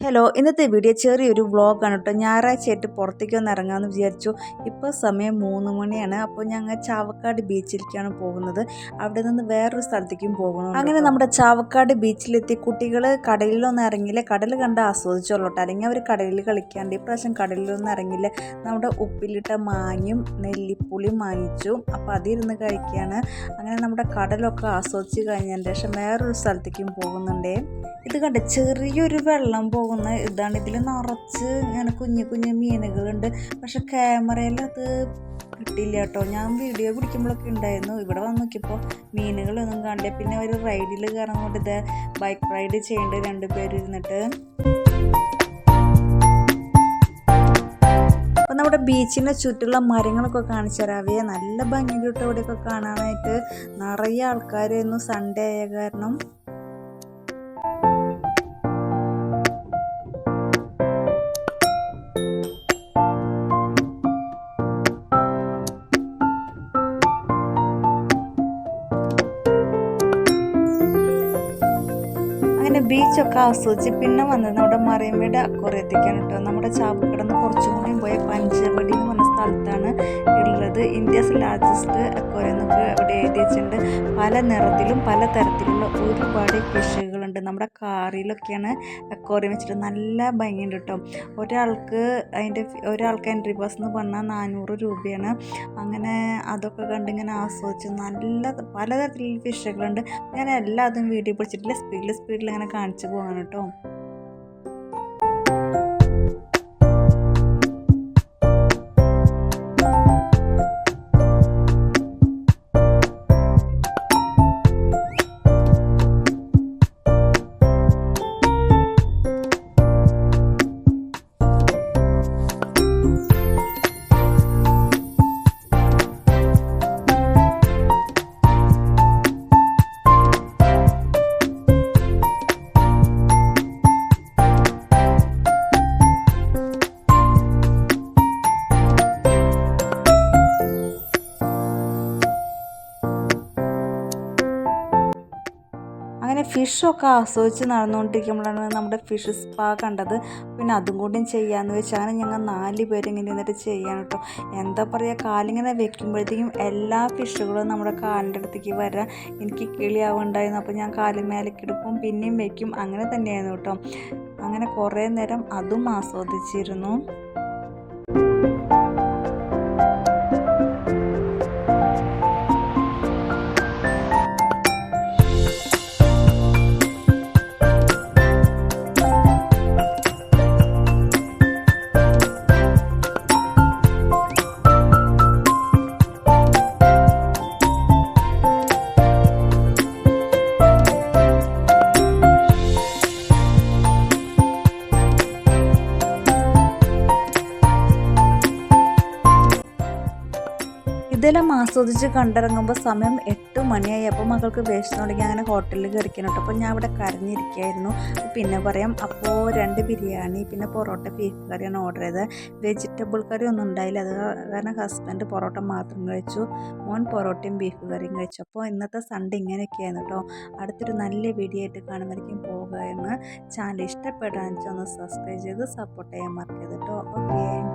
Hello, ഇന്നത്തെ video ചെറിയൊരു വ്ളോഗാണ് കേട്ടോ. ഞായറാഴ്ചയായിട്ട് പുറത്തേക്ക് ഒന്ന് ഇറങ്ങാമെന്ന് വിചാരിച്ചു. ഇപ്പോൾ സമയം 3 മണിയാണ്. അപ്പോൾ ഞങ്ങൾ ചാവക്കാട് ബീച്ചിലേക്കാണ് പോകുന്നത്. അവിടെ നിന്ന് വേറൊരു സ്ഥലത്തേക്കും പോകണം. അങ്ങനെ നമ്മുടെ ചാവക്കാട് ബീച്ചിലെത്തി കുട്ടികൾ കടലിലൊന്നും ഇറങ്ങിയില്ല. കടൽ കണ്ട് ആസ്വദിച്ചോളൂ കേട്ടോ. അല്ലെങ്കിൽ അവർ കടലിൽ കളിക്കാണ്ട്. ഇപ്രാവശ്യം കടലിലൊന്നും ഇറങ്ങില്ല. നമ്മുടെ ഉപ്പിലിട്ട മാങ്ങയും നെല്ലിപ്പുളിയും വാങ്ങിച്ചു. അപ്പോൾ അതിരുന്ന് കഴിക്കുകയാണ്. അങ്ങനെ നമ്മുടെ കടലൊക്കെ ആസ്വദിച്ച് കഴിഞ്ഞതിന് ശേഷം വേറൊരു സ്ഥലത്തേക്കും പോകുന്നുണ്ടേ. ഇത് കണ്ട് ചെറിയൊരു വെള്ളം പോകുന്ന ഇതാണ്. ഇതിൽ നിറച്ച് ഇങ്ങനെ കുഞ്ഞു കുഞ്ഞു മീനുകളുണ്ട്. പക്ഷെ ക്യാമറയിൽ അത് കിട്ടില്ല കേട്ടോ. ഞാൻ വീഡിയോ പിടിക്കുമ്പോഴൊക്കെ ഉണ്ടായിരുന്നു. ഇവിടെ വന്ന് നോക്കിയപ്പോൾ മീനുകളൊന്നും കണ്ടില്ല. പിന്നെ ഒരു റൈഡിൽ കയറാൻ കൊണ്ട് ഇത് ബൈക്ക് റൈഡ് ചെയ്യേണ്ട 2 പേര് ഇരുന്നിട്ട്. അപ്പോൾ നമ്മുടെ ബീച്ചിൻ്റെ ചുറ്റുള്ള മരങ്ങളൊക്കെ കാണിച്ചു തരാവേ. നല്ല ഭംഗിയുണ്ട് കേട്ടോ ഇവിടെയൊക്കെ കാണാനായിട്ട്. നിറയെ ആൾക്കാരായിരുന്നു സൺഡേ ആയ കാരണം. അങ്ങനെ ബീച്ചൊക്കെ ആസ്വദിച്ച് പിന്നെ വന്നത് നമ്മുടെ മറൈൻവേയുടെ അക്വേറിയത്തേക്കാണ് കേട്ടോ. നമ്മുടെ ചാവക്കാടുന്ന് കുറച്ചും കൂടി പോയ പഞ്ചവടി എന്ന് പറഞ്ഞ സ്ഥലത്താണ് ഉള്ളത്. ഇന്ത്യസ് ലാർജസ്റ്റ് അക്വേറിയം എന്നൊക്കെ ഇവിടെ എഴുതി വെച്ചിട്ടുണ്ട്. പല നിറത്തിലും പല തരത്തിലുള്ള ഒരുപാട് ഫിഷുകളുണ്ട്. നമ്മുടെ കാറിലൊക്കെയാണ് അക്വേറിയം വെച്ചിട്ട്. നല്ല ഭംഗിയുണ്ട് കേട്ടോ. ഒരാൾക്ക് എൻട്രി പാസ് എന്ന് പറഞ്ഞാൽ 400 രൂപയാണ്. അങ്ങനെ അതൊക്കെ കണ്ടിങ്ങനെ ആസ്വദിച്ച് നല്ല പലതരത്തിലുള്ള ഫിഷുകളുണ്ട്. ഞാൻ എല്ലാതും വീഡിയോ പിടിച്ചിട്ടില്ല. സ്പീഡിൽ അങ്ങനെ കാണിച്ചു പോകാൻ കേട്ടോ. അങ്ങനെ ഫിഷൊക്കെ ആസ്വദിച്ച് നടന്നുകൊണ്ടിരിക്കുമ്പോഴാണ് നമ്മുടെ ഫിഷ് സ്പാ കണ്ടത്. പിന്നെ അതും കൂടി ചെയ്യാമെന്ന് വെച്ചാൽ അങ്ങനെ ഞങ്ങൾ 4 പേര് ഇങ്ങനെ ഇരുന്നിട്ട് ചെയ്യാൻ കേട്ടോ. എന്താ പറയുക, കാലിങ്ങനെ വെക്കുമ്പോഴത്തേക്കും എല്ലാ ഫിഷുകളും നമ്മുടെ കാലിൻ്റെ അടുത്തേക്ക് വരാൻ എനിക്ക് കിളിയാവുണ്ടായിരുന്നു. അപ്പോൾ ഞാൻ കാല് മേലേക്ക് എടുക്കും, പിന്നെയും വയ്ക്കും. അങ്ങനെ തന്നെയായിരുന്നു കേട്ടോ. അങ്ങനെ കുറേ നേരം അതും ആസ്വദിച്ചിരുന്നു. ഇതെല്ലാം ആസ്വദിച്ച് കണ്ടിറങ്ങുമ്പോൾ സമയം 8 മണിയായി. അപ്പോൾ മക്കൾക്ക് വിശന്ന് തുടങ്ങി. അങ്ങനെ ഹോട്ടലിൽ കയറിക്കണം കേട്ടോ. അപ്പോൾ ഞാൻ ഇവിടെ കരഞ്ഞിരിക്കുകയായിരുന്നു. പിന്നെ പറയാം. അപ്പോൾ 2 ബിരിയാണി പിന്നെ പൊറോട്ട ബീഫ് കറിയാണ് ഓർഡർ ചെയ്തത്. വെജിറ്റബിൾ കറി ഒന്നും ഉണ്ടായില്ല. അത് കാരണം ഹസ്ബൻഡ് പൊറോട്ട മാത്രം കഴിച്ചു. മോൻ പൊറോട്ടയും ബീഫ് കറിയും കഴിച്ചു. അപ്പോൾ ഇന്നത്തെ സൺഡേ ഇങ്ങനെയൊക്കെയായിരുന്നു കേട്ടോ. അടുത്തൊരു നല്ല വീഡിയോ ആയിട്ട് കാണുമ്പോഴേക്കും പോകുകയെന്ന്. ചാനൽ ഇഷ്ടപ്പെടാൻ ഒന്ന് സബ്സ്ക്രൈബ് ചെയ്ത് സപ്പോർട്ട് ചെയ്യാൻ മറക്കരുത് കേട്ടോ. ഓക്കെ.